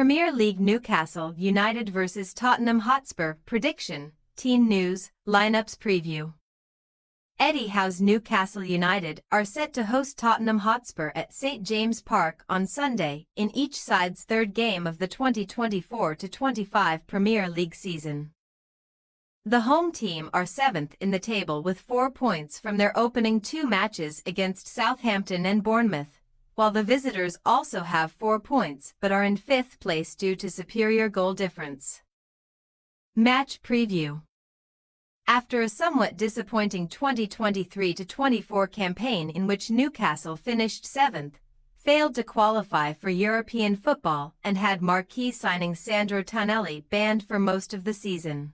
Premier League Newcastle United vs Tottenham Hotspur prediction, team news, lineups preview. Eddie Howe's Newcastle United are set to host Tottenham Hotspur at St James Park on Sunday in each side's third game of the 2024-25 Premier League season. The home team are 7th in the table with 4 points from their opening 2 matches against Southampton and Bournemouth, while the visitors also have 4 points but are in 5th place due to superior goal difference. Match preview. After a somewhat disappointing 2023-24 campaign in which Newcastle finished 7th, failed to qualify for European football and had marquee signing Sandro Tonali banned for most of the season,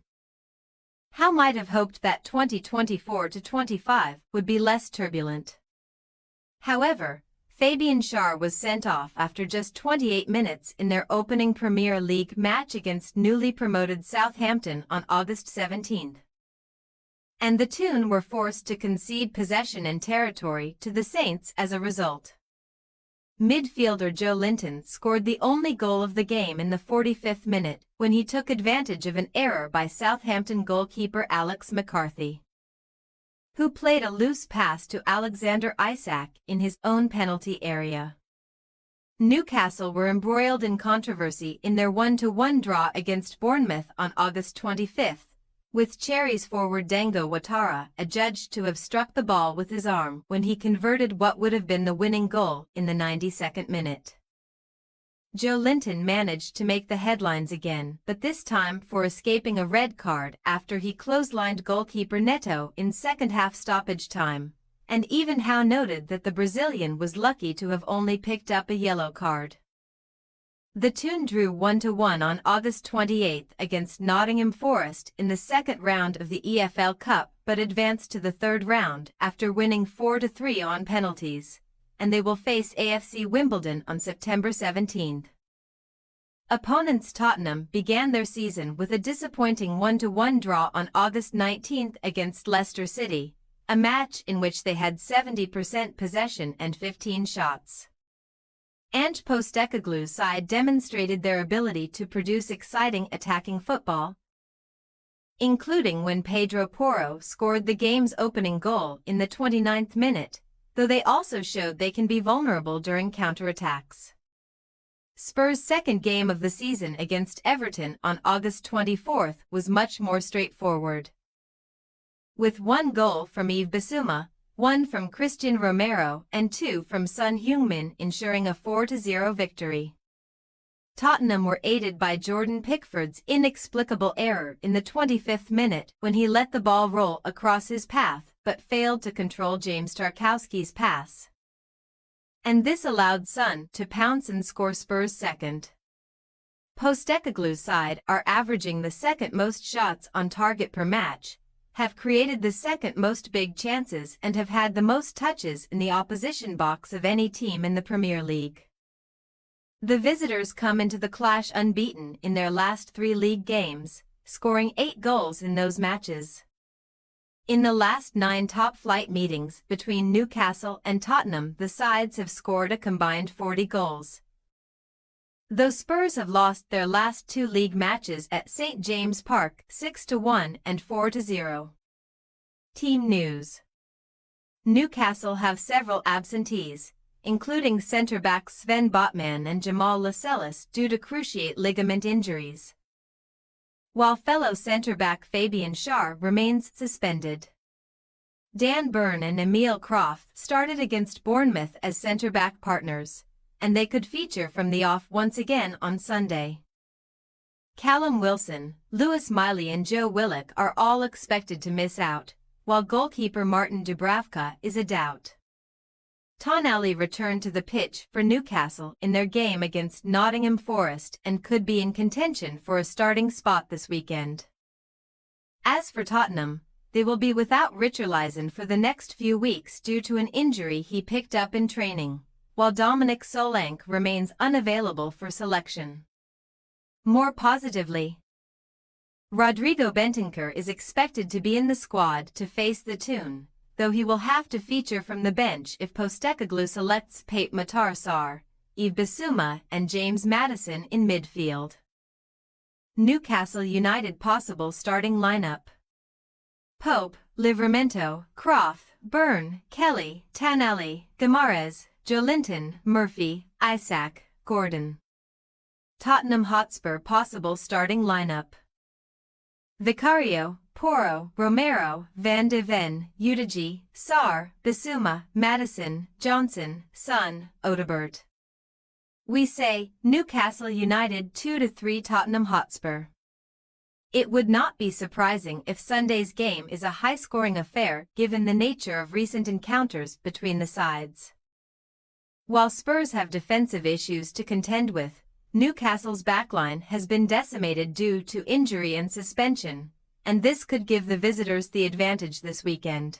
Howe might have hoped that 2024-25 would be less turbulent. However, Fabian Schär was sent off after just 28 minutes in their opening Premier League match against newly promoted Southampton on August 17. And the Toon were forced to concede possession and territory to the Saints as a result. Midfielder Joe Linton scored the only goal of the game in the 45th minute when he took advantage of an error by Southampton goalkeeper Alex McCarthy, who played a loose pass to Alexander Isak in his own penalty area. Newcastle were embroiled in controversy in their 1-1 draw against Bournemouth on August 25, with Cherries forward Dango Ouattara adjudged to have struck the ball with his arm when he converted what would have been the winning goal in the 92nd minute. Joe Linton managed to make the headlines again, but this time for escaping a red card after he clotheslined goalkeeper Neto in second-half stoppage time, and even Howe noted that the Brazilian was lucky to have only picked up a yellow card. The Toon drew 1-1 on August 28 against Nottingham Forest in the second round of the EFL Cup but advanced to the third round after winning 4-3 on penalties, and they will face AFC Wimbledon on September 17. Opponents Tottenham began their season with a disappointing 1-1 draw on August 19 against Leicester City, a match in which they had 70% possession and 15 shots. Ange Postecoglou's side demonstrated their ability to produce exciting attacking football, including when Pedro Porro scored the game's opening goal in the 29th minute, though they also showed they can be vulnerable during counterattacks. Spurs' second game of the season against Everton on August 24 was much more straightforward, with 1 goal from Yves Bissouma, 1 from Christian Romero and 2 from Son Heung-min ensuring a 4-0 victory. Tottenham were aided by Jordan Pickford's inexplicable error in the 25th minute when he let the ball roll across his path but failed to control James Tarkowski's pass, and this allowed Son to pounce and score Spurs' second. Postecoglou's side are averaging the second most shots on target per match, have created the second most big chances and have had the most touches in the opposition box of any team in the Premier League. The visitors come into the clash unbeaten in their last 3 league games, scoring 8 goals in those matches. In the last 9 top-flight meetings between Newcastle and Tottenham, the sides have scored a combined 40 goals. Though Spurs have lost their last 2 league matches at St James Park 6-1 and 4-0. Team news. Newcastle have several absentees, including centre-backs Sven Botman and Jamal Lascelles due to cruciate ligament injuries, while fellow centre-back Fabian Schär remains suspended. Dan Burn and Emile Croft started against Bournemouth as centre-back partners, and they could feature from the off once again on Sunday. Callum Wilson, Lewis Miley and Joe Willock are all expected to miss out, while goalkeeper Martin Dubravka is a doubt. Tonali returned to the pitch for Newcastle in their game against Nottingham Forest and could be in contention for a starting spot this weekend. As for Tottenham, they will be without Richarlison for the next few weeks due to an injury he picked up in training, while Dominic Solanke remains unavailable for selection. More positively, Rodrigo Bentancur is expected to be in the squad to face the Toon, though he will have to feature from the bench if Postecoglou selects Pape Matar Sarr, Yves Bissouma and James Maddison in midfield. Newcastle United possible starting lineup: Pope, Livramento, Croft, Byrne, Kelly, Tanelli, Guimaraes, Joelinton, Murphy, Isaac, Gordon. Tottenham Hotspur possible starting lineup: Vicario, Porro, Romero, Van de Ven, Udigi, Sarr, Bissouma, Maddison, Johnson, Son, Odobert. We say, Newcastle United 2-3 Tottenham Hotspur. It would not be surprising if Sunday's game is a high-scoring affair given the nature of recent encounters between the sides. While Spurs have defensive issues to contend with, Newcastle's backline has been decimated due to injury and suspension, and this could give the visitors the advantage this weekend.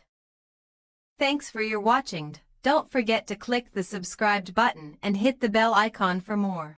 Thanks for your watching. Don't forget to click the subscribed button and hit the bell icon for more.